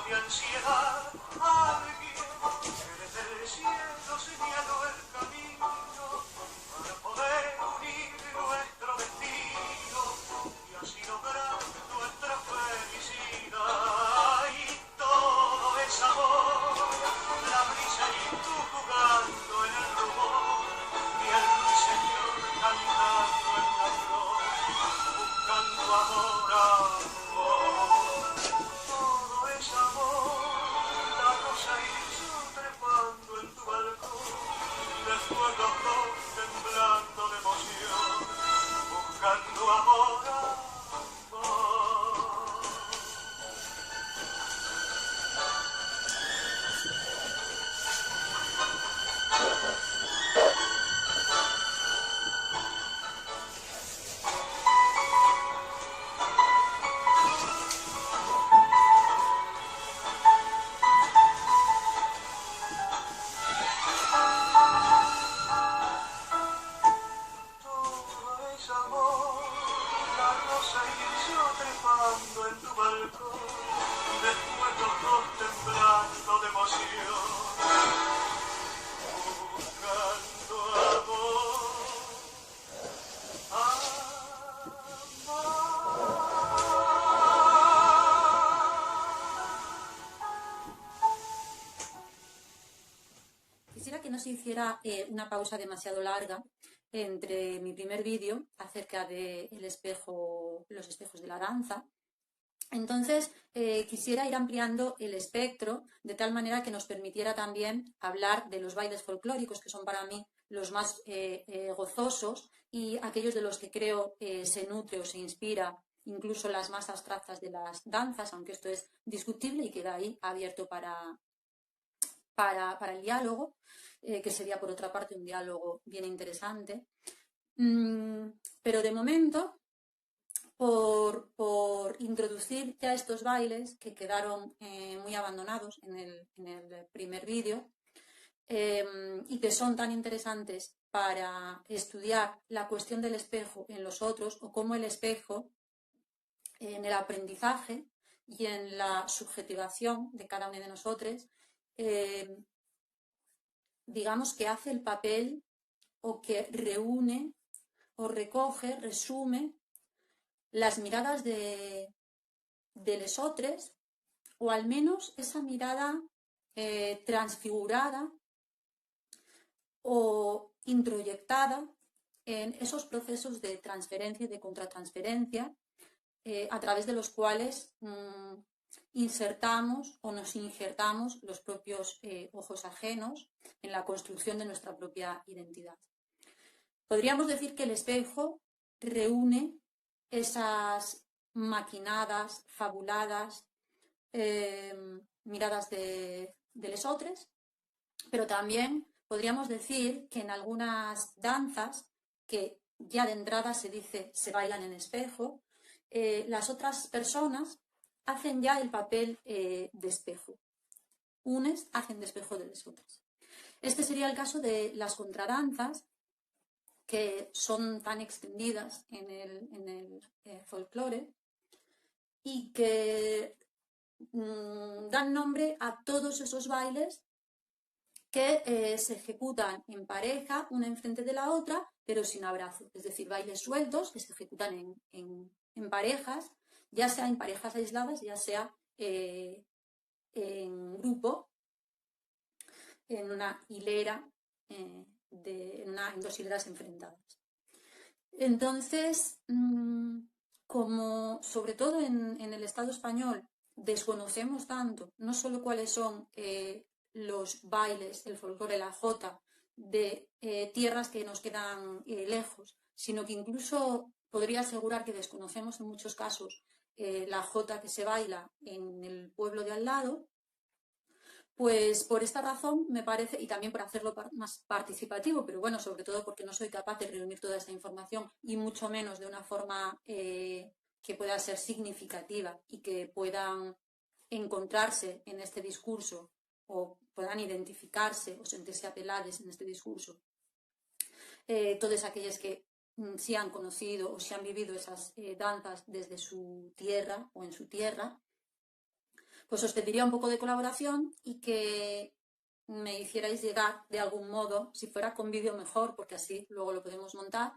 de ansiedad, alguien que desde el cielo señaló el camino para poder unir nuestro destino y así lograr nuestra felicidad. Y todo es amor, la brisa y tú jugando en el rumor y el ruiseñor cantando en la flor, buscando amor, amor. Todo es amor, la rosa y yo trepando en tu balcón, después los dos temblando de emoción, buscando amor, amor. Todo es amor, la rosa y yo trepando en tu balcón, después los dos temblando de emoción, buscando amor, Quisiera que no se hiciera una pausa demasiado larga entre mi primer vídeo acerca de los espejos de la danza. Entonces, quisiera ir ampliando el espectro de tal manera que nos permitiera también hablar de los bailes folclóricos, que son para mí los más gozosos y aquellos de los que creo se nutre o se inspira incluso las más abstractas de las danzas, aunque esto es discutible y queda ahí abierto para el diálogo, que sería por otra parte un diálogo bien interesante. Pero de momento, por introducir ya estos bailes que quedaron muy abandonados en el primer vídeo y que son tan interesantes para estudiar la cuestión del espejo en los otros o cómo el espejo en el aprendizaje y en la subjetivación de cada uno de nosotros digamos que hace el papel o que reúne o recoge, resume las miradas de lesotres o al menos esa mirada transfigurada o introyectada en esos procesos de transferencia y de contratransferencia a través de los cuales insertamos o nos injertamos los propios ojos ajenos en la construcción de nuestra propia identidad. Podríamos decir que el espejo reúne esas maquinadas, fabuladas miradas de lesotres, pero también podríamos decir que en algunas danzas que ya de entrada se dice se bailan en espejo, las otras personas hacen ya el papel de espejo. Unes hacen de espejo de las otras. Este sería el caso de las contradanzas, que son tan extendidas en el folclore y que dan nombre a todos esos bailes que se ejecutan en pareja, una enfrente de la otra, pero sin abrazo. Es decir, bailes sueltos que se ejecutan en parejas, ya sea en parejas aisladas, ya sea en grupo, en una hilera, en dos hileras enfrentadas. Entonces, como sobre todo en el Estado español desconocemos tanto, no solo cuáles son los bailes, el folclore, la jota, de tierras que nos quedan lejos, sino que incluso podría asegurar que desconocemos en muchos casos la jota que se baila en el pueblo de al lado, pues por esta razón me parece, y también por hacerlo más participativo, pero bueno, sobre todo porque no soy capaz de reunir toda esta información y mucho menos de una forma que pueda ser significativa y que puedan encontrarse en este discurso o puedan identificarse o sentirse apeladas en este discurso. Todas aquellas que sí han conocido o sí han vivido esas danzas desde su tierra o en su tierra, Pues os pediría un poco de colaboración y que me hicierais llegar de algún modo, si fuera con vídeo mejor, porque así luego lo podemos montar,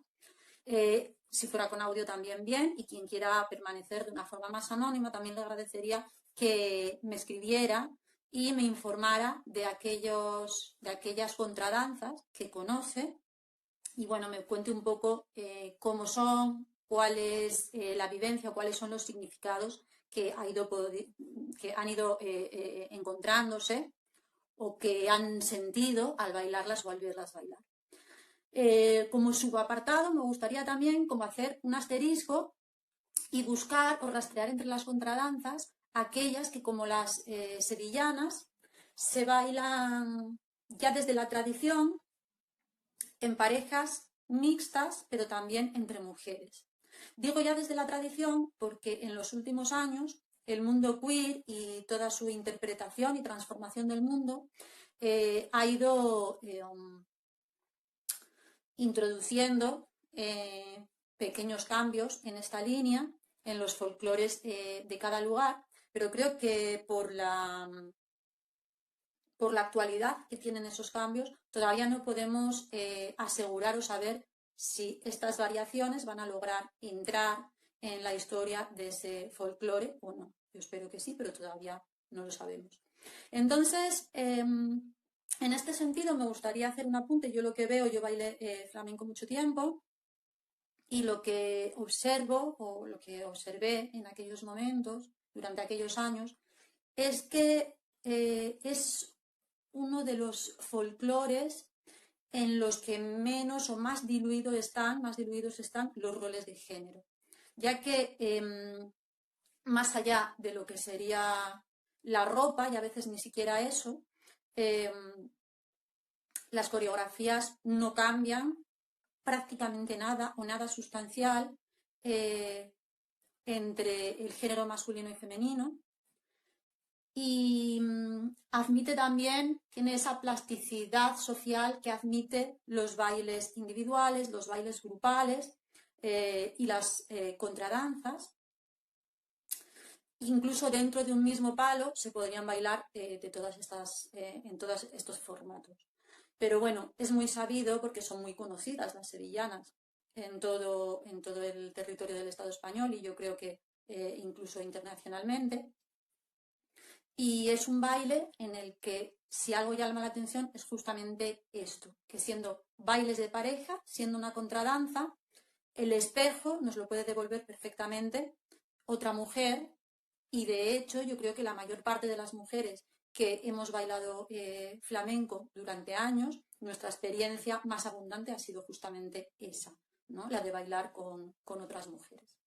si fuera con audio también bien, y quien quiera permanecer de una forma más anónima también le agradecería que me escribiera y me informara de aquellas contradanzas que conoce y bueno, me cuente un poco cómo son, cuál es la vivencia, cuáles son los significados que han ido encontrándose o que han sentido al bailarlas o al verlas bailar. Como subapartado me gustaría también como hacer un asterisco y buscar o rastrear entre las contradanzas aquellas que como las sevillanas se bailan ya desde la tradición en parejas mixtas, pero también entre mujeres. Digo ya desde la tradición porque en los últimos años el mundo queer y toda su interpretación y transformación del mundo ha ido introduciendo pequeños cambios en esta línea, en los folclores de cada lugar, pero creo que por la actualidad que tienen esos cambios, todavía no podemos asegurar o saber si estas variaciones van a lograr entrar en la historia de ese folclore o no. Yo espero que sí, pero todavía no lo sabemos. Entonces, en este sentido me gustaría hacer un apunte. Yo lo que veo, yo bailé flamenco mucho tiempo y lo que observo o lo que observé en aquellos momentos, durante aquellos años, es que es uno de los folclores en los que menos o más diluidos están los roles de género, ya que más allá de lo que sería la ropa, y a veces ni siquiera eso, las coreografías no cambian prácticamente nada o nada sustancial entre el género masculino y femenino. Y admite también, tiene esa plasticidad social que admite los bailes individuales, los bailes grupales y las contradanzas. Incluso dentro de un mismo palo se podrían bailar en todos estos formatos. Pero bueno, es muy sabido porque son muy conocidas las sevillanas en todo el territorio del Estado español y yo creo que incluso internacionalmente. Y es un baile en el que si algo llama la atención es justamente esto, que siendo bailes de pareja, siendo una contradanza, el espejo nos lo puede devolver perfectamente otra mujer y de hecho yo creo que la mayor parte de las mujeres que hemos bailado flamenco durante años, nuestra experiencia más abundante ha sido justamente esa, ¿no? La de bailar con otras mujeres.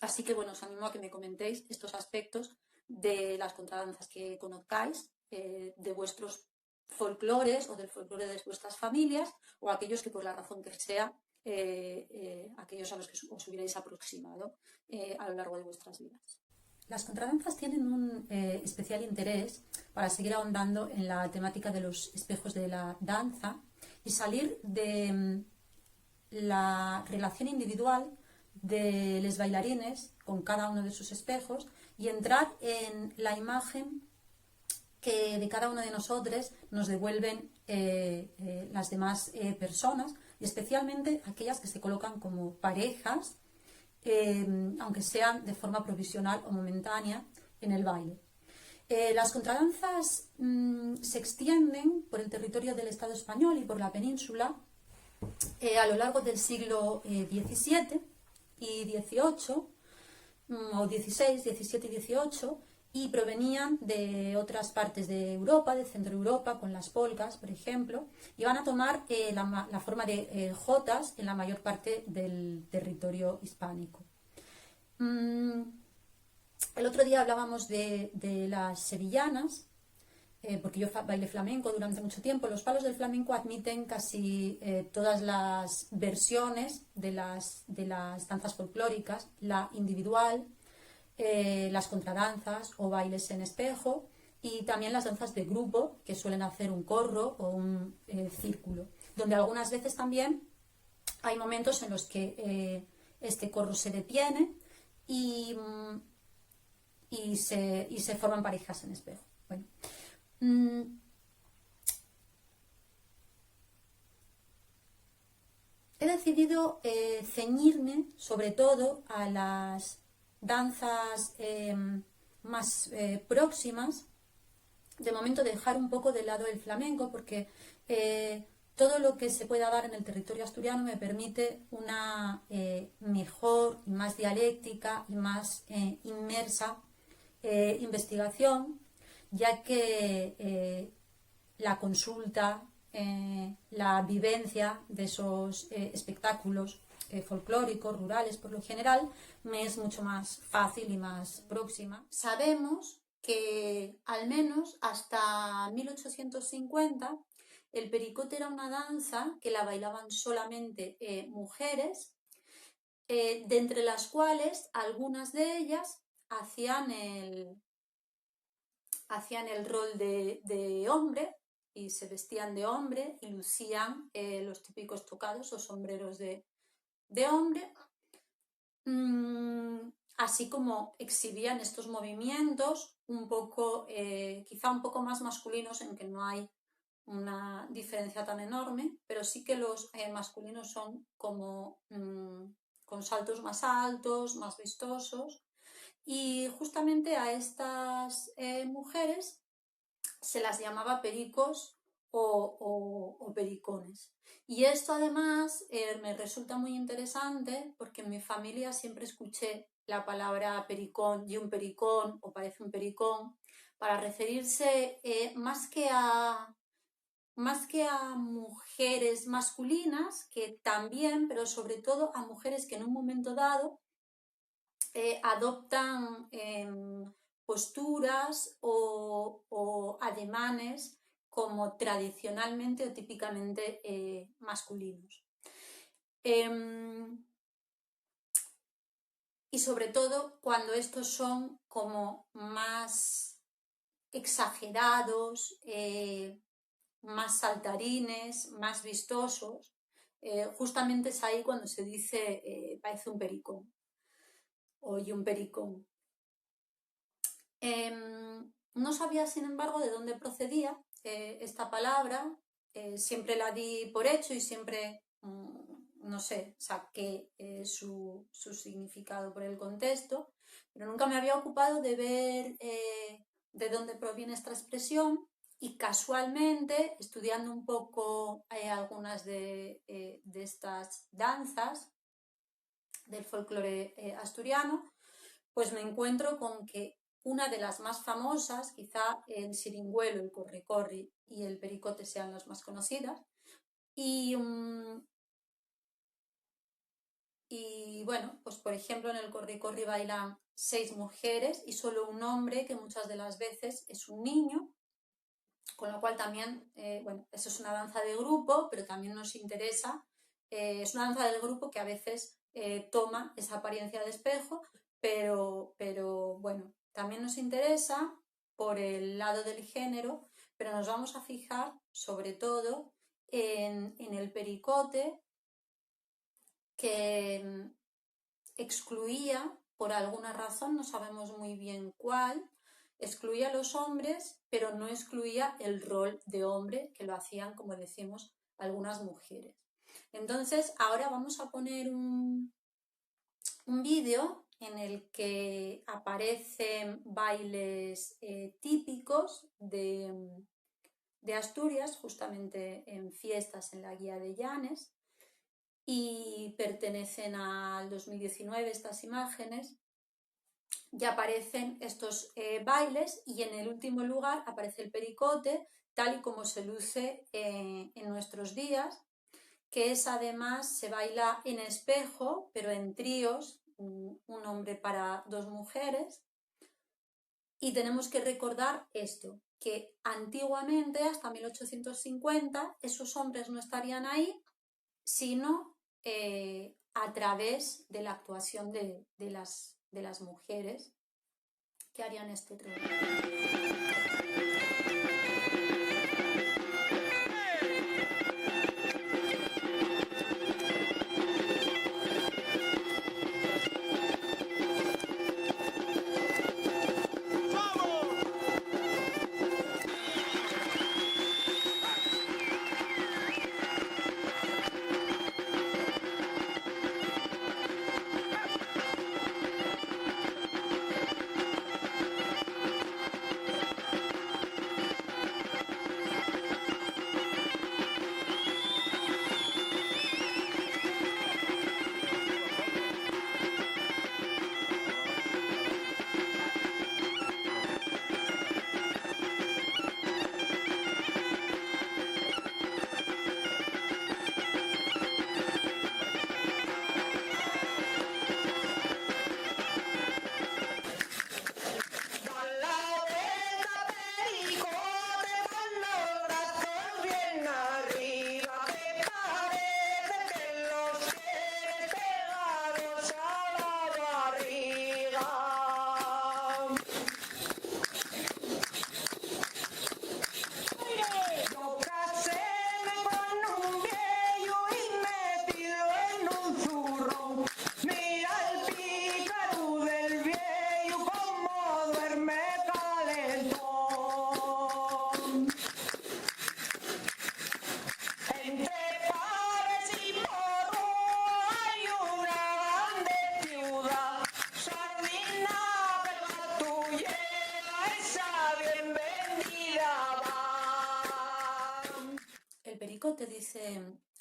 Así que bueno, os animo a que me comentéis estos aspectos de las contradanzas que conozcáis, de vuestros folclores o del folclore de vuestras familias o aquellos que por la razón que sea, aquellos a los que os hubierais aproximado a lo largo de vuestras vidas. Las contradanzas tienen un especial interés para seguir ahondando en la temática de los espejos de la danza y salir de la relación individual de los bailarines con cada uno de sus espejos y entrar en la imagen que de cada uno de nosotros nos devuelven las demás personas y especialmente aquellas que se colocan como parejas, aunque sean de forma provisional o momentánea en el baile. Las contradanzas se extienden por el territorio del Estado español y por la península a lo largo del siglo XVII y XVIII, o XVI, XVII y XVIII, y provenían de otras partes de Europa, de Centro Europa, con las polcas, por ejemplo, y van a tomar la forma de jotas en la mayor parte del territorio hispánico. El otro día hablábamos de las sevillanas, porque yo bailé flamenco durante mucho tiempo. Los palos del flamenco admiten casi todas las versiones de las danzas folclóricas, la individual, las contradanzas o bailes en espejo y también las danzas de grupo que suelen hacer un corro o un círculo, donde algunas veces también hay momentos en los que este corro se detiene y y se forman parejas en espejo. Bueno, mm, he decidido ceñirme sobre todo a las danzas más próximas. De momento dejar un poco de lado el flamenco porque todo lo que se pueda dar en el territorio asturiano me permite una mejor y más dialéctica y más inmersa investigación, ya que la consulta, la vivencia de esos espectáculos folclóricos, rurales por lo general, me es mucho más fácil y más próxima. Sabemos que al menos hasta 1850 el pericote era una danza que la bailaban solamente mujeres, de entre las cuales algunas de ellas hacían el rol de hombre y se vestían de hombre y lucían los típicos tocados o sombreros de hombre, así como exhibían estos movimientos un poco, quizá un poco más masculinos, en que no hay una diferencia tan enorme, pero sí que los masculinos son como con saltos más altos, más vistosos, y justamente a estas mujeres se las llamaba pericos o pericones. Y esto además me resulta muy interesante porque en mi familia siempre escuché la palabra pericón y un pericón o parece un pericón para referirse más que a mujeres masculinas, que también, pero sobre todo a mujeres que en un momento dado adoptan posturas o ademanes como tradicionalmente o típicamente masculinos. Y sobre todo cuando estos son como más exagerados, más saltarines, más vistosos, justamente es ahí cuando se dice parece un pericón o y un pericón. No sabía, sin embargo, de dónde procedía esta palabra, siempre la di por hecho y siempre, no sé, saqué su significado por el contexto, pero nunca me había ocupado de ver de dónde proviene esta expresión. Y casualmente, estudiando un poco algunas de estas danzas del folclore asturiano, pues me encuentro con que una de las más famosas, quizá el siringuelo, el corri-corri y el pericote sean las más conocidas, y bueno, pues por ejemplo en el corri-corri bailan 6 mujeres y solo un hombre, que muchas de las veces es un niño, con lo cual también, bueno, eso es una danza de grupo, pero también nos interesa, es una danza del grupo que a veces toma esa apariencia de espejo, pero bueno, también nos interesa por el lado del género, pero nos vamos a fijar sobre todo en el pericote, que excluía, por alguna razón, no sabemos muy bien cuál, excluía a los hombres, pero no excluía el rol de hombre, que lo hacían, como decimos, algunas mujeres. Entonces, ahora vamos a poner un vídeo en el que aparecen bailes típicos de Asturias, justamente en fiestas en la Guía de Llanes, y pertenecen al 2019 estas imágenes. Ya aparecen estos bailes y en el último lugar aparece el pericote, tal y como se luce en nuestros días, que es además, se baila en espejo, pero en tríos, un hombre para 2 mujeres. Y tenemos que recordar esto, que antiguamente, hasta 1850, esos hombres no estarían ahí, sino a través de la actuación de las mujeres que harían este trabajo.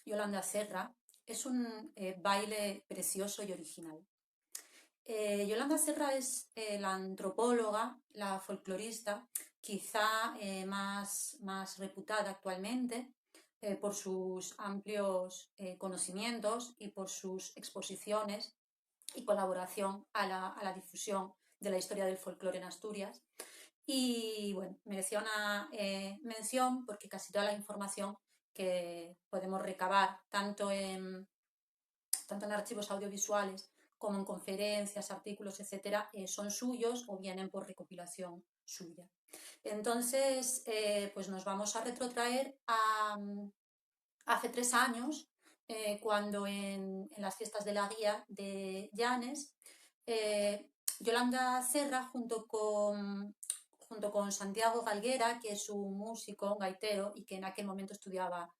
Yolanda Serra, es un baile precioso y original. Yolanda Serra es la antropóloga, la folclorista, quizá más reputada actualmente por sus amplios conocimientos y por sus exposiciones y colaboración a la difusión de la historia del folclore en Asturias. Y bueno, merecía una mención porque casi toda la información que podemos recabar, tanto en archivos audiovisuales como en conferencias, artículos, etcétera, son suyos o vienen por recopilación suya. Entonces, pues nos vamos a retrotraer a hace 3 años, cuando en las fiestas de la Guía de Llanes, Yolanda Serra, junto con Santiago Galguera, que es un músico, un gaitero, y que en aquel momento estudiaba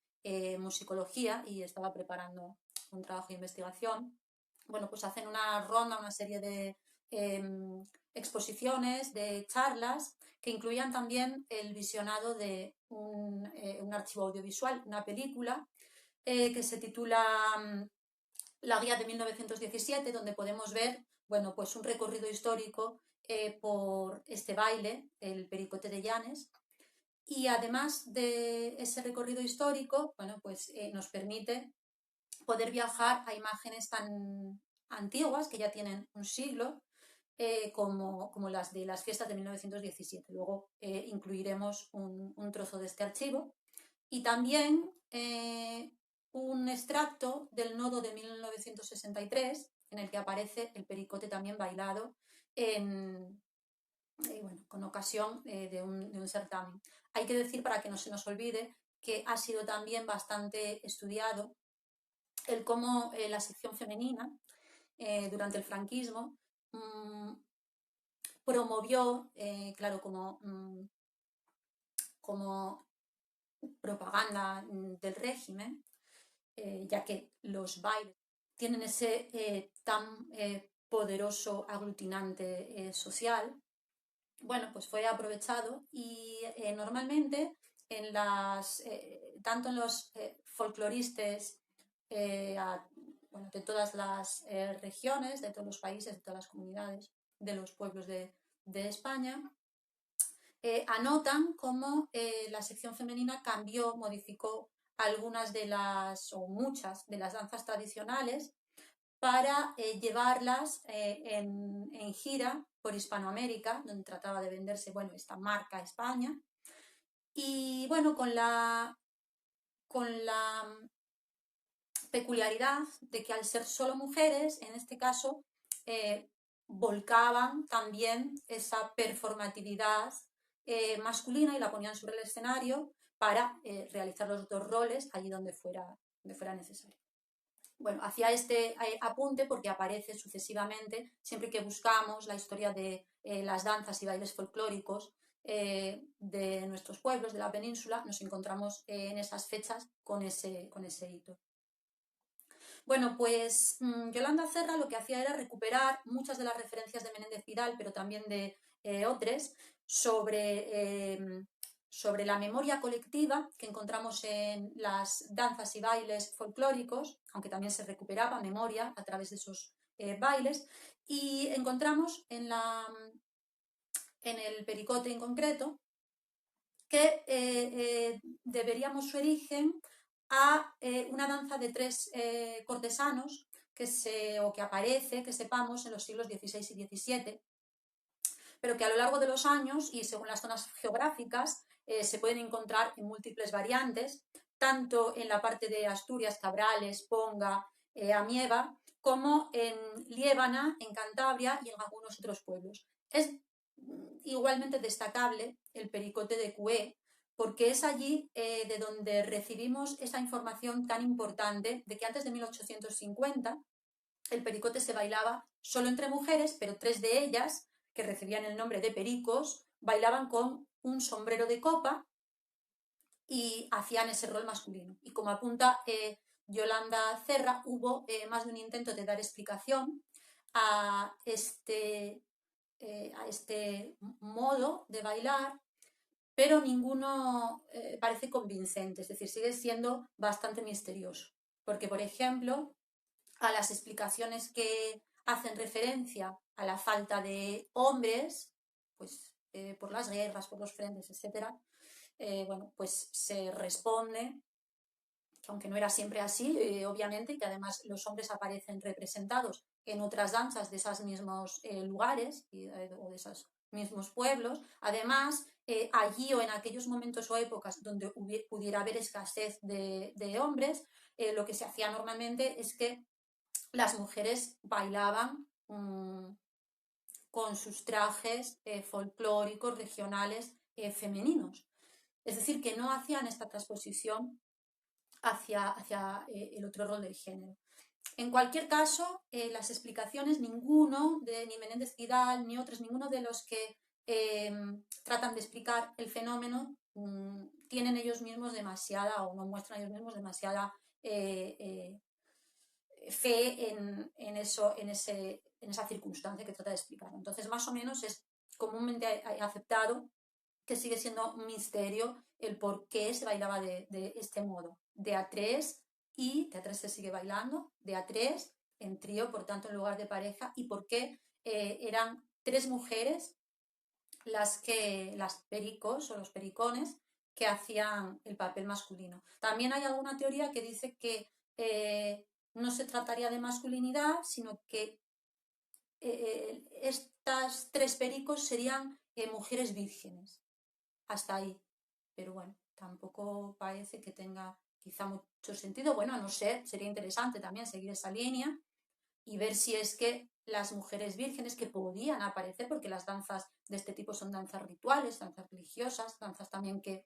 musicología y estaba preparando un trabajo de investigación, bueno, pues hacen una ronda, una serie de exposiciones, de charlas, que incluían también el visionado de un archivo audiovisual, una película, que se titula La Guía de 1917, donde podemos ver, bueno, pues un recorrido histórico por este baile, el Pericote de Llanes. Y además de ese recorrido histórico, bueno, pues nos permite poder viajar a imágenes tan antiguas, que ya tienen un siglo, como las de las fiestas de 1917. Luego incluiremos un trozo de este archivo. Y también un extracto del nodo de 1963, en el que aparece el pericote también bailado bueno, con ocasión de un certamen. Hay que decir, para que no se nos olvide, que ha sido también bastante estudiado el cómo la sección femenina durante el franquismo promovió, claro, como propaganda del régimen, ya que los bailes tienen ese tan poderoso aglutinante social. Bueno, pues fue aprovechado y normalmente tanto en los folcloristas bueno, de todas las regiones, de todos los países, de todas las comunidades, de los pueblos de España, anotan cómo la sección femenina cambió, modificó algunas o muchas de las danzas tradicionales para llevarlas en gira por Hispanoamérica, donde trataba de venderse, bueno, esta marca España. Y bueno, con la peculiaridad de que al ser solo mujeres, en este caso, volcaban también esa performatividad masculina y la ponían sobre el escenario para realizar los dos roles allí donde fuera necesario. Bueno, hacía este apunte porque aparece sucesivamente, siempre que buscamos la historia de las danzas y bailes folclóricos de nuestros pueblos, de la península, nos encontramos en esas fechas con ese hito. Bueno, pues Yolanda Serra lo que hacía era recuperar muchas de las referencias de Menéndez Pidal, pero también de otros, sobre la memoria colectiva que encontramos en las danzas y bailes folclóricos, aunque también se recuperaba memoria a través de esos bailes, y encontramos en el pericote en concreto que deberíamos su origen a una danza de 3 cortesanos que aparece, que sepamos, en los siglos XVI y XVII, pero que a lo largo de los años y según las zonas geográficas se pueden encontrar en múltiples variantes, tanto en la parte de Asturias, Cabrales, Ponga, Amieva, como en Liébana, en Cantabria y en algunos otros pueblos. Es igualmente destacable el pericote de Cué, porque es allí de donde recibimos esa información tan importante de que antes de 1850 el pericote se bailaba solo entre mujeres, pero 3 de ellas, que recibían el nombre de pericos, bailaban con un sombrero de copa y hacían ese rol masculino. Y como apunta Yolanda Serra, hubo más de un intento de dar explicación a este modo de bailar, pero ninguno parece convincente, es decir, sigue siendo bastante misterioso. Porque, por ejemplo, a las explicaciones que hacen referencia a la falta de hombres, pues por las guerras, por los frentes, etc., bueno, pues se responde que aunque no era siempre así, obviamente, y que además los hombres aparecen representados en otras danzas de esos mismos lugares o de esos mismos pueblos. Además, allí o en aquellos momentos o épocas donde pudiera haber escasez de hombres, lo que se hacía normalmente es que las mujeres bailaban con sus trajes folclóricos, regionales, femeninos. Es decir, que no hacían esta transposición hacia el otro rol del género. En cualquier caso, las explicaciones, ninguno, ni Menéndez Pidal, ni otros, ninguno de los que tratan de explicar el fenómeno tienen ellos mismos demasiada, o no muestran ellos mismos demasiada fe en esa circunstancia que trata de explicar. Entonces, más o menos es comúnmente aceptado que sigue siendo un misterio el por qué se bailaba de este modo, de a tres, y de a tres se sigue bailando, de a tres, en trío, por tanto en lugar de pareja, y por qué eran tres mujeres las pericos o los pericones que hacían el papel masculino. También hay alguna teoría que dice que no se trataría de masculinidad, sino que estas tres pericos serían mujeres vírgenes. Hasta ahí. Pero bueno, tampoco parece que tenga quizá mucho sentido. Bueno, a no ser, sería interesante también seguir esa línea y ver si es que las mujeres vírgenes que podían aparecer, porque las danzas de este tipo son danzas rituales, danzas religiosas, danzas también que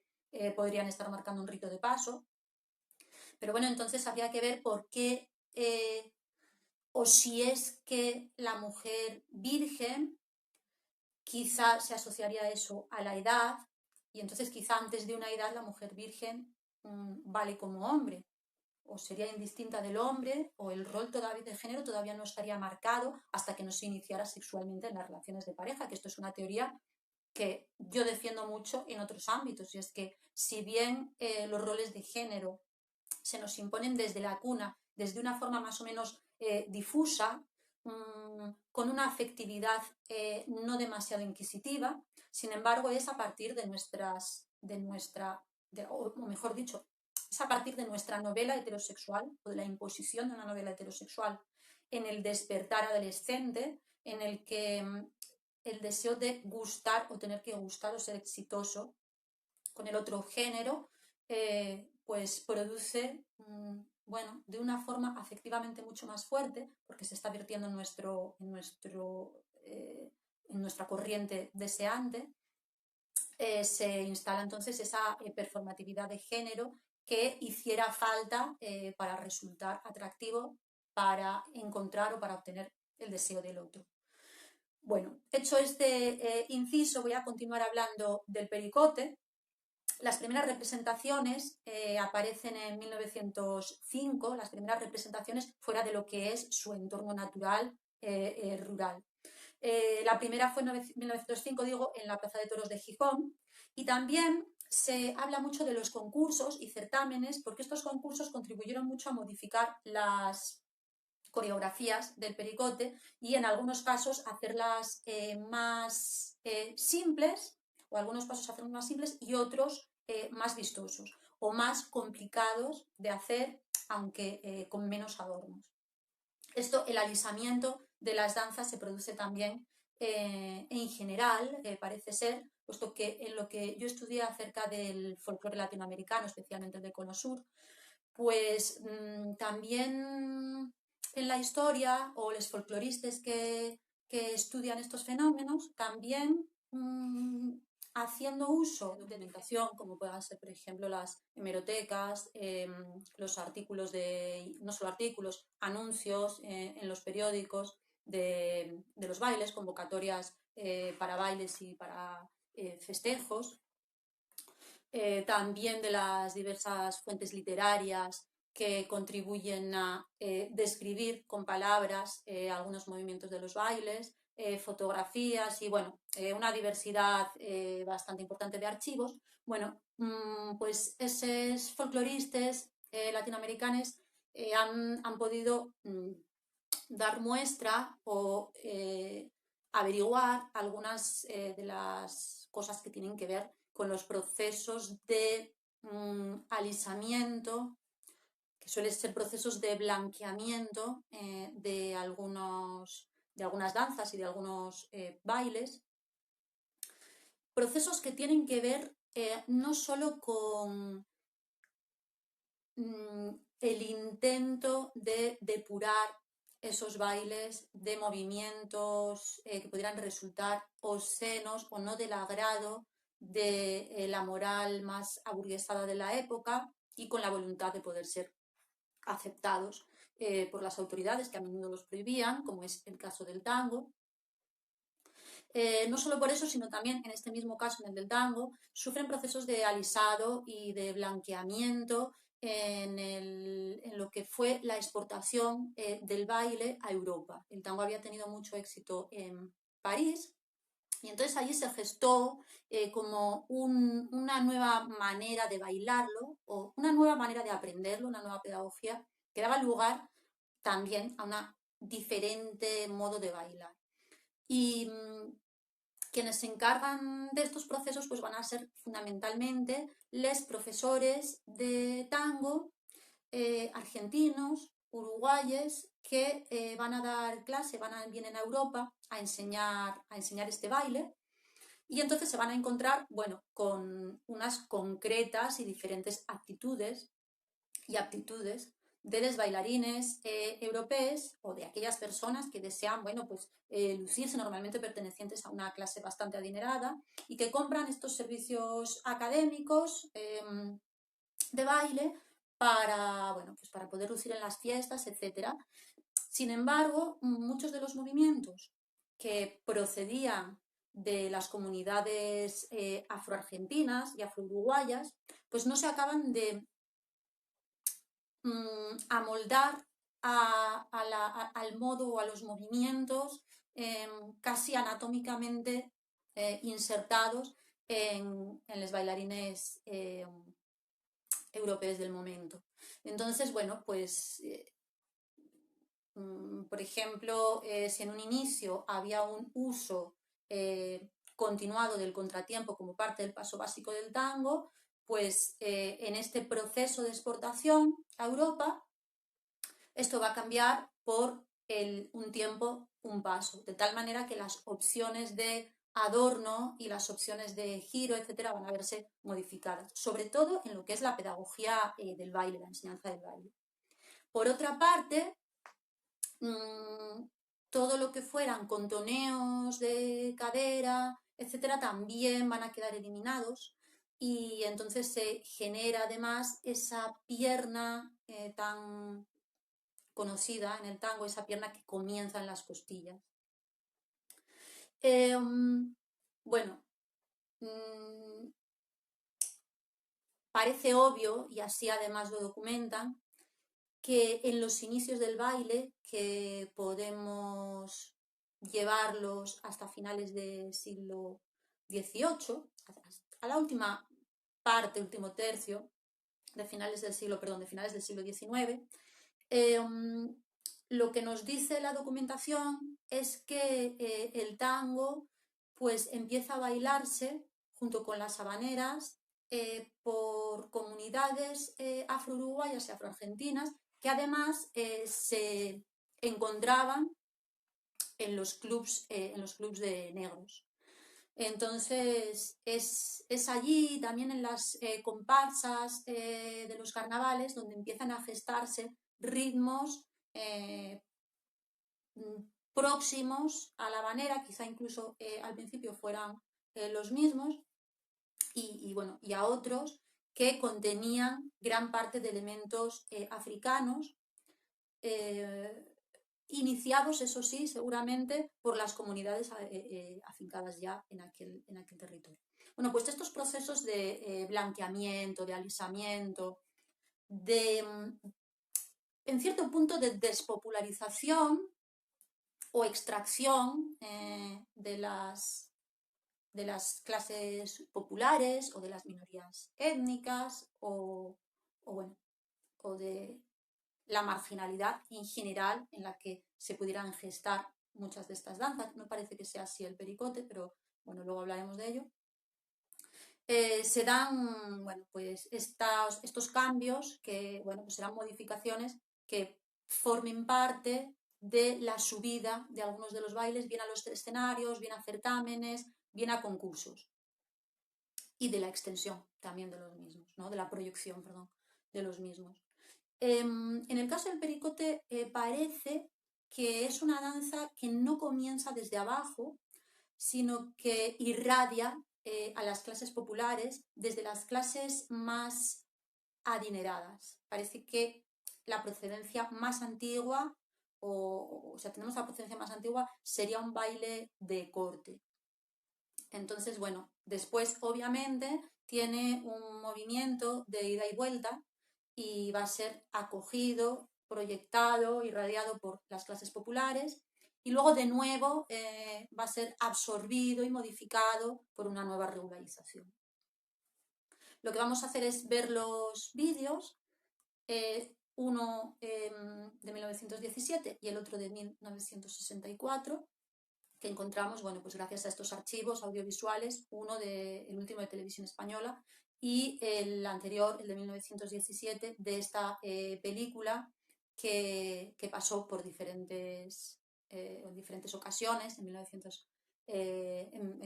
podrían estar marcando un rito de paso. Pero bueno, entonces habría que ver por qué, o si es que la mujer virgen quizá se asociaría eso a la edad, y entonces quizá antes de una edad la mujer virgen vale como hombre, o sería indistinta del hombre, o el rol todavía de género todavía no estaría marcado hasta que no se iniciara sexualmente en las relaciones de pareja, que esto es una teoría que yo defiendo mucho en otros ámbitos, y es que si bien los roles de género se nos imponen desde la cuna, desde una forma más o menos difusa, con una afectividad no demasiado inquisitiva, sin embargo es a partir o mejor dicho, es a partir de nuestra novela heterosexual o de la imposición de una novela heterosexual en el despertar adolescente, en el que el deseo de gustar o tener que gustar o ser exitoso con el otro género, pues produce, bueno, de una forma afectivamente mucho más fuerte, porque se está vertiendo en nuestra corriente deseante, se instala entonces esa performatividad de género que hiciera falta para resultar atractivo, para encontrar o para obtener el deseo del otro. Bueno, hecho este inciso, voy a continuar hablando del pericote. Las primeras representaciones aparecen en 1905, las primeras representaciones fuera de lo que es su entorno natural rural. La primera fue en 1905, digo, en la Plaza de Toros de Gijón, y también se habla mucho de los concursos y certámenes, porque estos concursos contribuyeron mucho a modificar las coreografías del pericote y en algunos casos hacerlas más simples, o algunos pasos hacerlos más simples y otros más vistosos o más complicados de hacer, aunque con menos adornos. Esto, el alisamiento de las danzas se produce también en general, parece ser, puesto que en lo que yo estudié acerca del folclore latinoamericano, especialmente el de Cono Sur, pues también en la historia, o los folcloristas que estudian estos fenómenos, también haciendo uso de documentación, como puedan ser, por ejemplo, las hemerotecas, los artículos no solo artículos, anuncios en los periódicos de los bailes, convocatorias para bailes y para festejos, también de las diversas fuentes literarias que contribuyen a describir con palabras algunos movimientos de los bailes, fotografías y, bueno, una diversidad bastante importante de archivos. Bueno, pues esos folcloristas latinoamericanos han podido dar muestra o averiguar algunas de las cosas que tienen que ver con los procesos de alisamiento, que suelen ser procesos de blanqueamiento de algunas danzas y de algunos bailes, procesos que tienen que ver no solo con el intento de depurar esos bailes de movimientos que pudieran resultar obscenos o no del agrado de la moral más aburguesada de la época y con la voluntad de poder ser aceptados por las autoridades que a menudo los prohibían, como es el caso del tango. No solo por eso, sino también en este mismo caso, en el del tango, sufren procesos de alisado y de blanqueamiento en lo que fue la exportación del baile a Europa. El tango había tenido mucho éxito en París y entonces allí se gestó como una nueva manera de bailarlo o una nueva manera de aprenderlo, una nueva pedagogía que daba lugar también a un diferente modo de bailar. Y quienes se encargan de estos procesos pues van a ser fundamentalmente los profesores de tango argentinos, uruguayes, que van a dar clase, vienen a Europa a enseñar este baile y entonces se van a encontrar, bueno, con unas concretas y diferentes actitudes y aptitudes de los bailarines europeos o de aquellas personas que desean, bueno, pues lucirse, normalmente pertenecientes a una clase bastante adinerada y que compran estos servicios académicos de baile para, bueno, pues para poder lucir en las fiestas, etc. Sin embargo, muchos de los movimientos que procedían de las comunidades afroargentinas y afrouruguayas, pues no se acaban de amoldar al modo o a los movimientos casi anatómicamente insertados en los bailarines europeos del momento. Entonces, bueno, pues por ejemplo, si en un inicio había un uso continuado del contratiempo como parte del paso básico del tango, pues en este proceso de exportación a Europa, esto va a cambiar por un tiempo, un paso, de tal manera que las opciones de adorno y las opciones de giro, etcétera, van a verse modificadas, sobre todo en lo que es la pedagogía del baile, la enseñanza del baile. Por otra parte, todo lo que fueran contoneos de cadera, etcétera, también van a quedar eliminados y entonces se genera además esa pierna tan conocida en el tango, esa pierna que comienza en las costillas. Bueno, parece obvio, y así además lo documentan, que en los inicios del baile, que podemos llevarlos hasta finales del siglo XVIII, a la última parte, último tercio de finales del siglo XIX, lo que nos dice la documentación es que el tango pues empieza a bailarse junto con las habaneras por comunidades afro-uruguayas y afro-argentinas que además se encontraban en los clubs de negros. Entonces es allí también en las comparsas de los carnavales donde empiezan a gestarse ritmos próximos a la habanera, quizá incluso al principio fueran los mismos, y a otros que contenían gran parte de elementos africanos, iniciados, eso sí, seguramente por las comunidades afincadas ya en aquel territorio. Bueno, pues estos procesos de blanqueamiento, de alisamiento, en cierto punto de despopularización o extracción de las clases populares o de las minorías étnicas bueno, o de la marginalidad en general en la que se pudieran gestar muchas de estas danzas. No parece que sea así el pericote, pero bueno, luego hablaremos de ello. Se dan, bueno, pues estos cambios que, bueno, pues serán modificaciones que formen parte de la subida de algunos de los bailes, bien a los escenarios, bien a certámenes, bien a concursos. Y de la extensión también de los mismos, ¿no? De la proyección, perdón, de los mismos. En el caso del pericote parece que es una danza que no comienza desde abajo, sino que irradia a las clases populares desde las clases más adineradas. Parece que la procedencia más antigua, o sea, tenemos la procedencia más antigua, sería un baile de corte. Entonces, bueno, después obviamente tiene un movimiento de ida y vuelta y va a ser acogido, proyectado, irradiado por las clases populares y luego de nuevo va a ser absorbido y modificado por una nueva regularización. Lo que vamos a hacer es ver los vídeos, uno de 1917 y el otro de 1964, que encontramos, bueno, pues gracias a estos archivos audiovisuales, uno el último de Televisión Española y el anterior, el de 1917, de esta película que pasó por diferentes ocasiones, en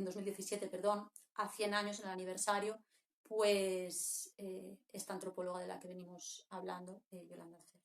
2017, perdón, a 100 años en el aniversario, pues esta antropóloga de la que venimos hablando, Yolanda Alcer.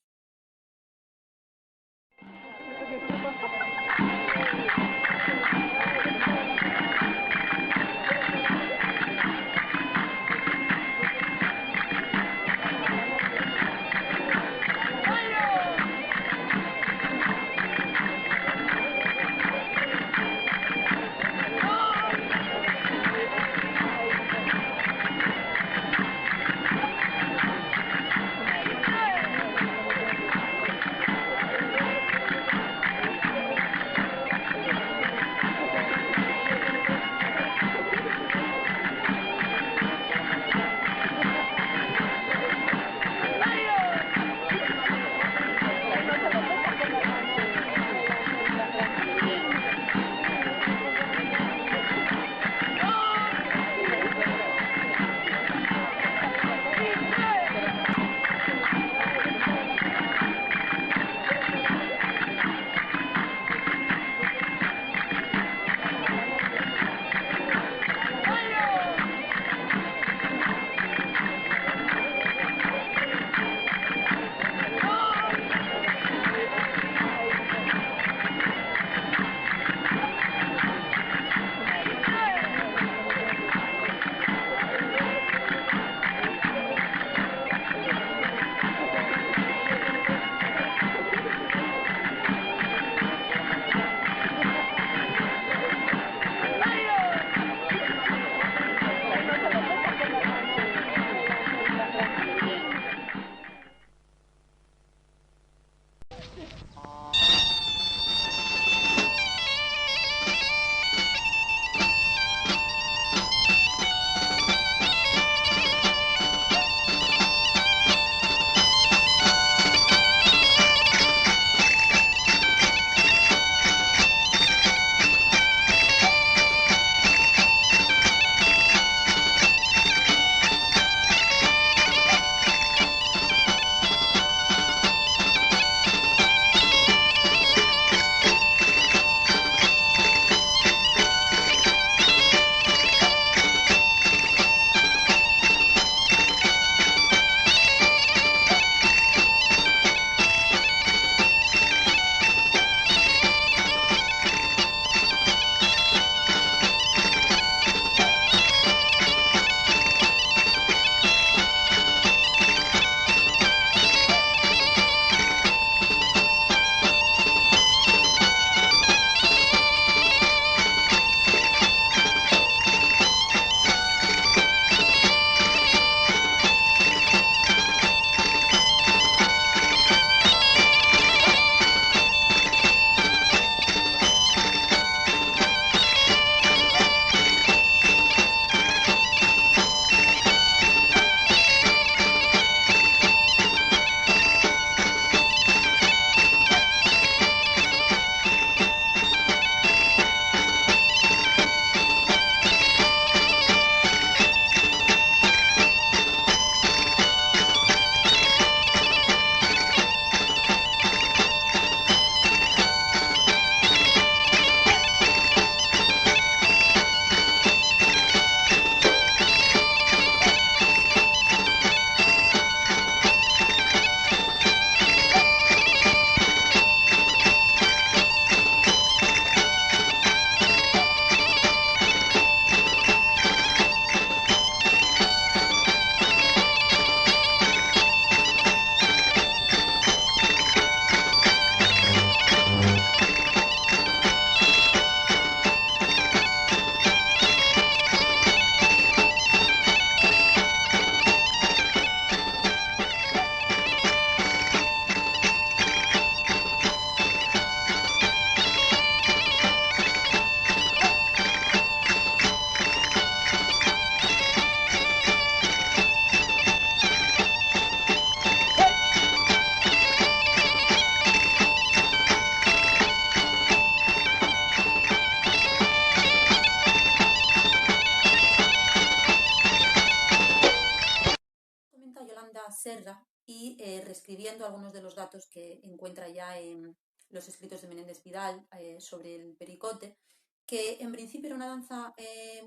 Serra y reescribiendo algunos de los datos que encuentra ya en los escritos de Menéndez Pidal sobre el pericote, que en principio era una danza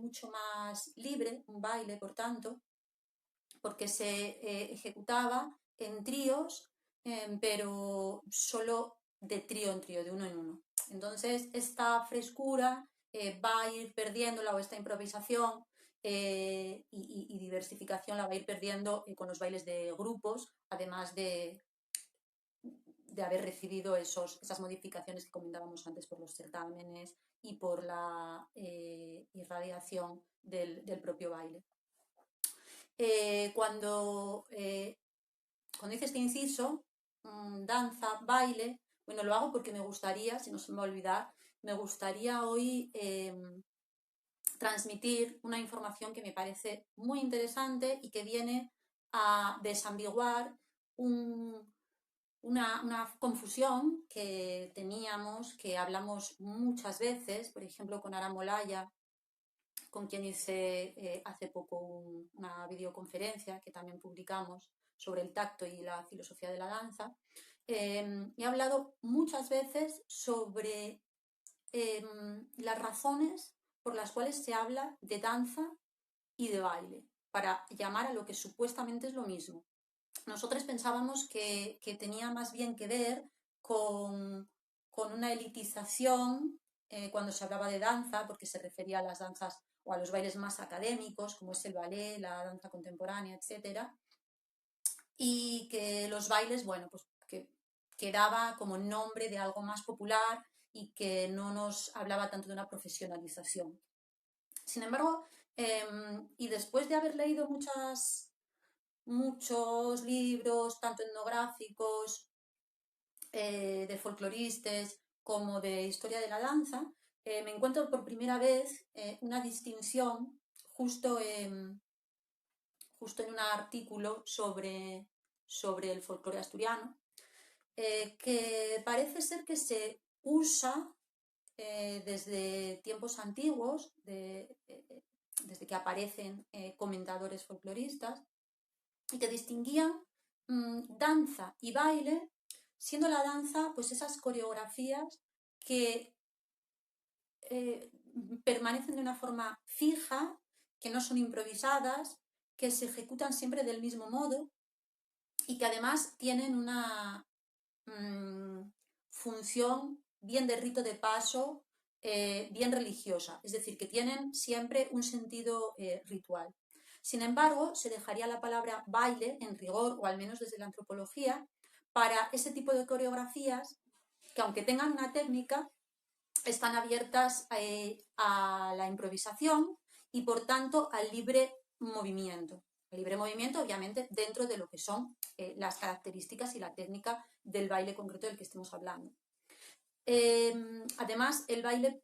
mucho más libre, un baile, por tanto, porque se ejecutaba en tríos, pero solo de trío en trío, de uno en uno. Entonces, esta frescura va a ir perdiéndola, o esta improvisación y diversificación la va a ir perdiendo con los bailes de grupos, además de haber recibido esas modificaciones que comentábamos antes por los certámenes y por la irradiación del propio baile. Cuando hice este inciso, danza, baile, bueno, lo hago porque me gustaría, si no se me va a olvidar, me gustaría hoy transmitir una información que me parece muy interesante y que viene a desambiguar una confusión que teníamos, que hablamos muchas veces, por ejemplo, con Ara Molaya, con quien hice hace poco una videoconferencia que también publicamos sobre el tacto y la filosofía de la danza. He hablado muchas veces sobre las razones por las cuales se habla de danza y de baile, para llamar a lo que supuestamente es lo mismo. Nosotros pensábamos que tenía más bien que ver con una elitización cuando se hablaba de danza, porque se refería a las danzas o a los bailes más académicos, como es el ballet, la danza contemporánea, etc. Y que los bailes, bueno, pues que quedaba como nombre de algo más popular y que no nos hablaba tanto de una profesionalización. Sin embargo, y después de haber leído muchos libros, tanto etnográficos, de folcloristas, como de historia de la danza, me encuentro por primera vez una distinción justo en un artículo sobre el folclore asturiano, que parece ser que se usa desde tiempos antiguos, desde que aparecen comentadores folcloristas, y que distinguían danza y baile, siendo la danza pues esas coreografías que permanecen de una forma fija, que no son improvisadas, que se ejecutan siempre del mismo modo y que además tienen una función bien de rito de paso, bien religiosa, es decir, que tienen siempre un sentido ritual. Sin embargo, se dejaría la palabra baile en rigor, o al menos desde la antropología, para ese tipo de coreografías que, aunque tengan una técnica, están abiertas a la improvisación y, por tanto, al libre movimiento. El libre movimiento, obviamente, dentro de lo que son las características y la técnica del baile concreto del que estemos hablando. Además, el baile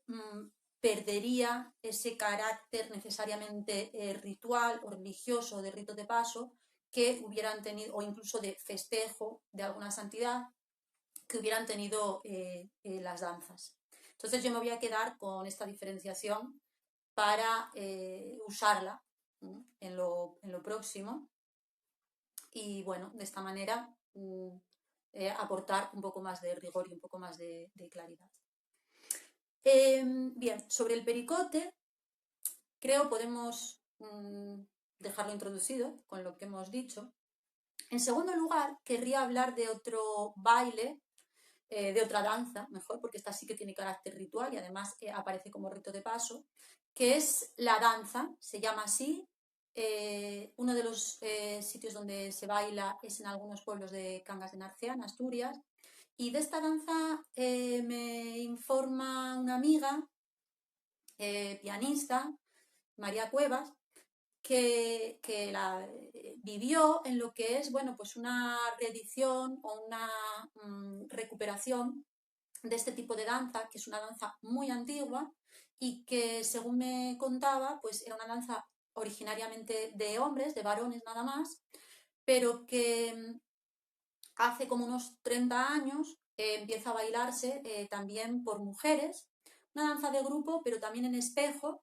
perdería ese carácter necesariamente ritual o religioso, de rito de paso, que hubieran tenido, o incluso de festejo de alguna santidad, que hubieran tenido las danzas. Entonces yo me voy a quedar con esta diferenciación para usarla en lo próximo y, bueno, de esta manera aportar un poco más de rigor y un poco más de claridad. Bien, sobre el pericote, creo podemos dejarlo introducido con lo que hemos dicho. En segundo lugar, querría hablar de otro baile, de otra danza, mejor, porque esta sí que tiene carácter ritual y además aparece como rito de paso, que es la danza, se llama así. Uno de los sitios donde se baila es en algunos pueblos de Cangas de Narcea, en Asturias, y de esta danza me informa una amiga, pianista, María Cuevas, que la vivió en lo que es, bueno, pues una reedición o una recuperación de este tipo de danza, que es una danza muy antigua y que, según me contaba, pues era una danza originariamente de hombres, de varones nada más, pero que hace como unos 30 años empieza a bailarse también por mujeres, una danza de grupo, pero también en espejo,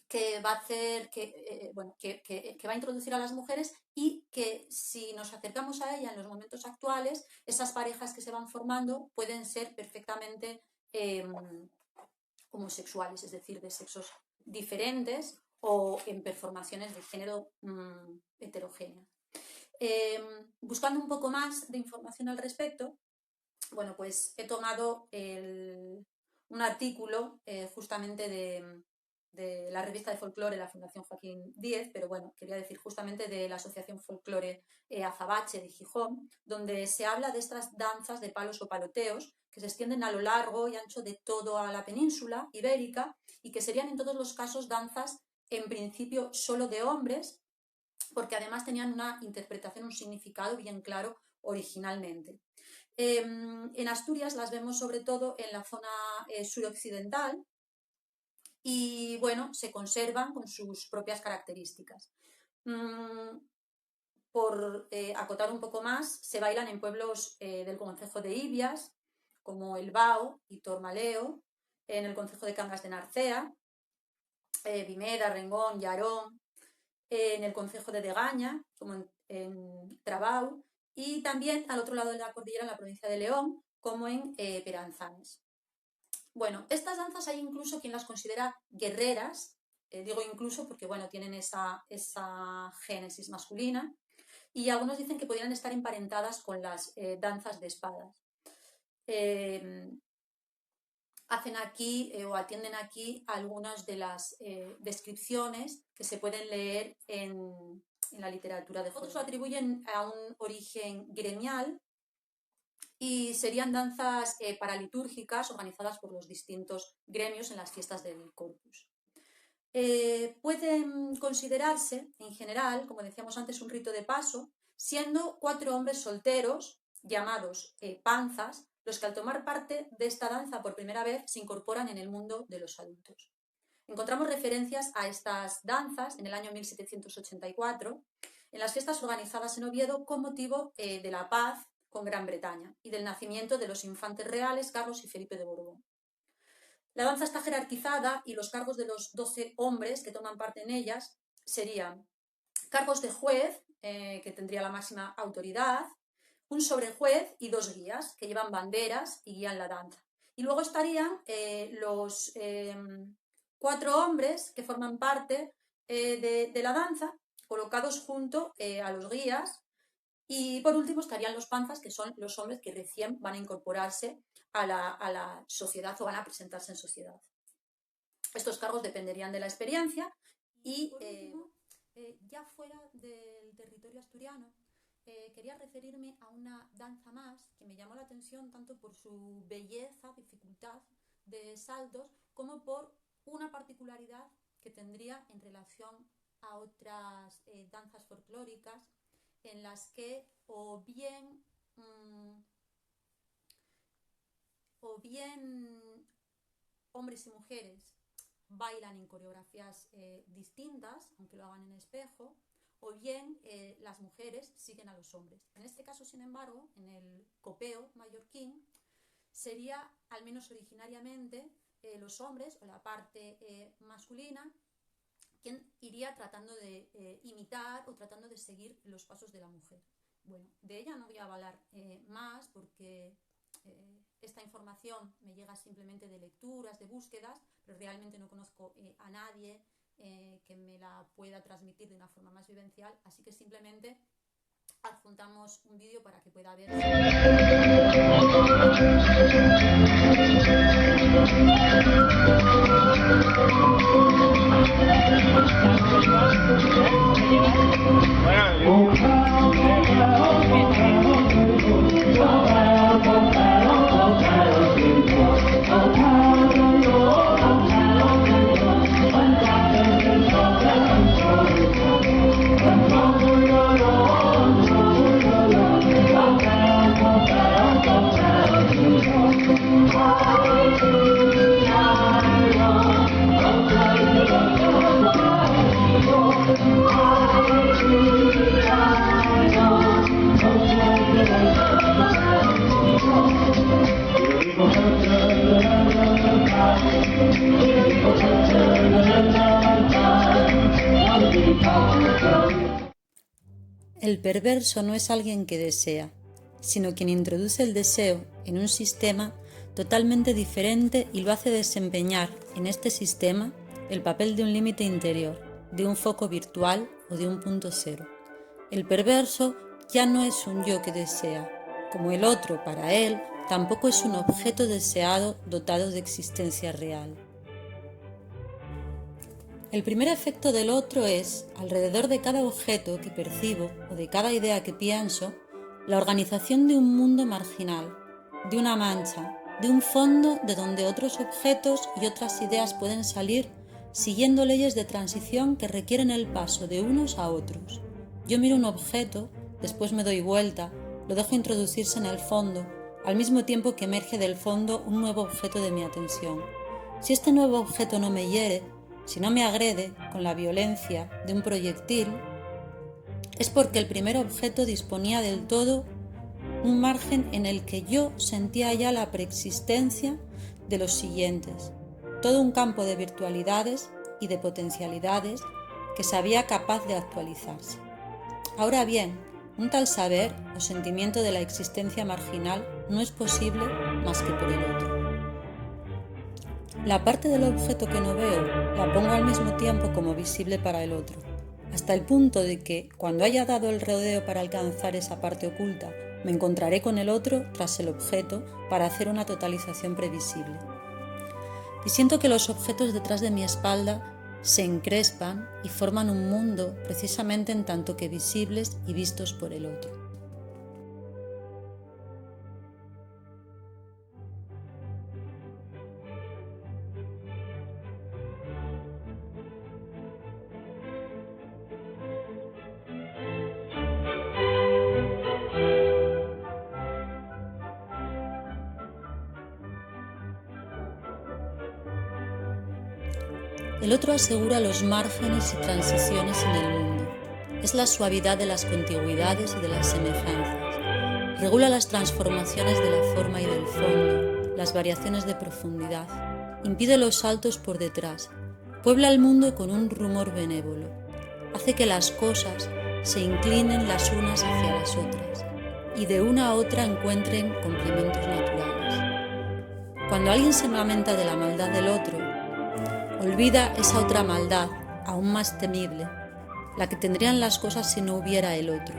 que va a hacer que va a introducir a las mujeres, y que si nos acercamos a ella en los momentos actuales, esas parejas que se van formando pueden ser perfectamente homosexuales, es decir, de sexos diferentes o en performaciones de género heterogéneas. Buscando un poco más de información al respecto, bueno, pues he tomado un artículo justamente de la revista de folclore, la Fundación Joaquín Díez, pero bueno, quería decir justamente de la Asociación Folclore Azabache de Gijón, donde se habla de estas danzas de palos o paloteos que se extienden a lo largo y ancho de toda la península ibérica, y que serían en todos los casos danzas en principio solo de hombres, porque además tenían una interpretación, un significado bien claro originalmente. En Asturias las vemos sobre todo en la zona suroccidental, y bueno, se conservan con sus propias características. Por acotar un poco más, se bailan en pueblos del concejo de Ibias, como El Bao y Tormaleo, en el concejo de Cangas de Narcea, Vimeda, Rengón, Llarón, en el concejo de Degaña, como en Trabau, y también al otro lado de la cordillera, en la provincia de León, como en Peranzanes. Bueno, estas danzas hay incluso quien las considera guerreras, digo incluso porque bueno, tienen esa génesis masculina, y algunos dicen que podrían estar emparentadas con las danzas de espadas. Hacen aquí o atienden aquí algunas de las descripciones que se pueden leer en la literatura de Otros lo atribuyen a un origen gremial, y serían danzas paralitúrgicas organizadas por los distintos gremios en las fiestas del Corpus. Pueden considerarse, en general, como decíamos antes, un rito de paso, siendo 4 hombres solteros, llamados panzas, los que al tomar parte de esta danza por primera vez se incorporan en el mundo de los adultos. Encontramos referencias a estas danzas en el año 1784, en las fiestas organizadas en Oviedo con motivo de la paz con Gran Bretaña y del nacimiento de los infantes reales Carlos y Felipe de Borbón. La danza está jerarquizada, y los cargos de los 12 hombres que toman parte en ellas serían cargos de juez, que tendría la máxima autoridad, un sobrejuez y 2 guías que llevan banderas y guían la danza. Y luego estarían los 4 hombres que forman parte de la danza, colocados junto a los guías. Y por último estarían los panzas, que son los hombres que recién van a incorporarse a la sociedad o van a presentarse en sociedad. Estos cargos dependerían de la experiencia. Y por último, ya fuera del territorio asturiano, quería referirme a una danza más que me llamó la atención tanto por su belleza, dificultad de saltos, como por una particularidad que tendría en relación a otras danzas folclóricas, en las que o bien hombres y mujeres bailan en coreografías distintas, aunque lo hagan en espejo, o bien las mujeres siguen a los hombres. En este caso, sin embargo, en el copeo mallorquín, sería, al menos originariamente, los hombres o la parte masculina quien iría tratando de imitar o tratando de seguir los pasos de la mujer. Bueno, de ella no voy a hablar más porque esta información me llega simplemente de lecturas, de búsquedas, pero realmente no conozco a nadie que me la pueda transmitir de una forma más vivencial, así que simplemente adjuntamos un vídeo para que pueda ver. El perverso no es alguien que desea, sino quien introduce el deseo en un sistema totalmente diferente y lo hace desempeñar en este sistema el papel de un límite interior, de un foco virtual o de un punto cero. El perverso ya no es un yo que desea, como el otro para él tampoco es un objeto deseado dotado de existencia real. El primer efecto del otro es, alrededor de cada objeto que percibo o de cada idea que pienso, la organización de un mundo marginal, de una mancha, de un fondo de donde otros objetos y otras ideas pueden salir siguiendo leyes de transición que requieren el paso de unos a otros. Yo miro un objeto, después me doy vuelta, lo dejo introducirse en el fondo, al mismo tiempo que emerge del fondo un nuevo objeto de mi atención. Si este nuevo objeto no me hiere, si no me agrede con la violencia de un proyectil, es porque el primer objeto disponía del todo un margen en el que yo sentía ya la preexistencia de los siguientes, todo un campo de virtualidades y de potencialidades que sabía capaz de actualizarse. Ahora bien, un tal saber o sentimiento de la existencia marginal no es posible más que por el otro. La parte del objeto que no veo la pongo al mismo tiempo como visible para el otro, hasta el punto de que, cuando haya dado el rodeo para alcanzar esa parte oculta, me encontraré con el otro tras el objeto para hacer una totalización previsible. Y siento que los objetos detrás de mi espalda se encrespan y forman un mundo precisamente en tanto que visibles y vistos por el otro. El otro asegura los márgenes y transiciones en el mundo. Es la suavidad de las contigüidades y de las semejanzas. Regula las transformaciones de la forma y del fondo, las variaciones de profundidad. Impide los saltos por detrás. Puebla el mundo con un rumor benévolo. Hace que las cosas se inclinen las unas hacia las otras y de una a otra encuentren complementos naturales. Cuando alguien se lamenta de la maldad del otro, olvida esa otra maldad, aún más temible, la que tendrían las cosas si no hubiera el otro.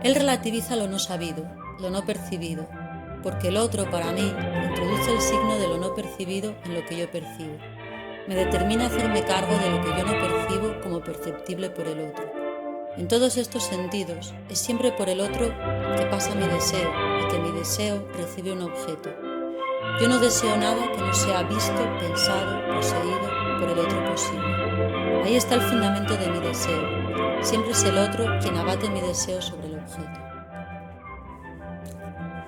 Él relativiza lo no sabido, lo no percibido, porque el otro, para mí, introduce el signo de lo no percibido en lo que yo percibo. Me determina a hacerme cargo de lo que yo no percibo como perceptible por el otro. En todos estos sentidos, es siempre por el otro que pasa mi deseo y que mi deseo recibe un objeto. Yo no deseo nada que no sea visto, pensado, poseído por el otro posible. Ahí está el fundamento de mi deseo. Siempre es el otro quien abate mi deseo sobre el objeto.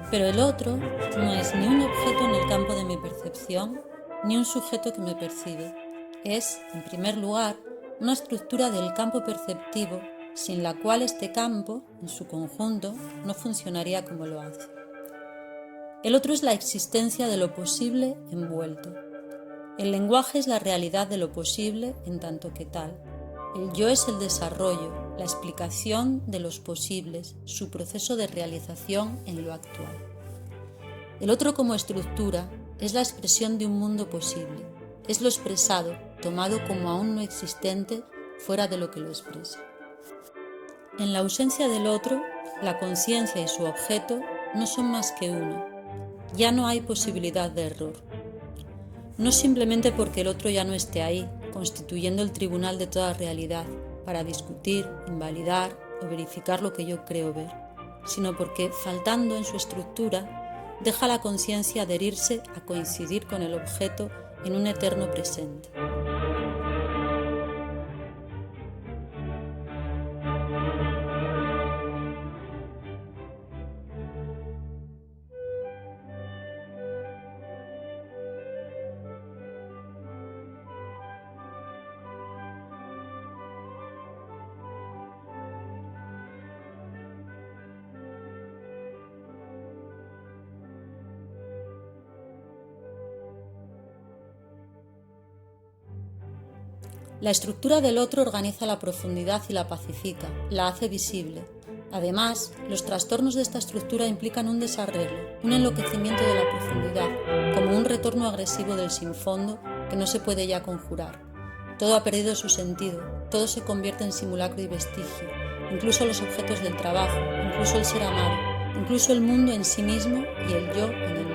Pero el otro no es ni un objeto en el campo de mi percepción, ni un sujeto que me percibe. Es, en primer lugar, una estructura del campo perceptivo sin la cual este campo, en su conjunto, no funcionaría como lo hace. El otro es la existencia de lo posible envuelto. El lenguaje es la realidad de lo posible en tanto que tal. El yo es el desarrollo, la explicación de los posibles, su proceso de realización en lo actual. El otro como estructura es la expresión de un mundo posible, es lo expresado, tomado como aún no existente, fuera de lo que lo expresa. En la ausencia del otro, la conciencia y su objeto no son más que uno. Ya no hay posibilidad de error. No simplemente porque el otro ya no esté ahí, constituyendo el tribunal de toda realidad para discutir, invalidar o verificar lo que yo creo ver, sino porque, faltando en su estructura, deja la conciencia adherirse a coincidir con el objeto en un eterno presente. La estructura del otro organiza la profundidad y la pacifica, la hace visible. Además, los trastornos de esta estructura implican un desarreglo, un enloquecimiento de la profundidad, como un retorno agresivo del sinfondo que no se puede ya conjurar. Todo ha perdido su sentido, todo se convierte en simulacro y vestigio, incluso los objetos del trabajo, incluso el ser amado, incluso el mundo en sí mismo y el yo en el mundo.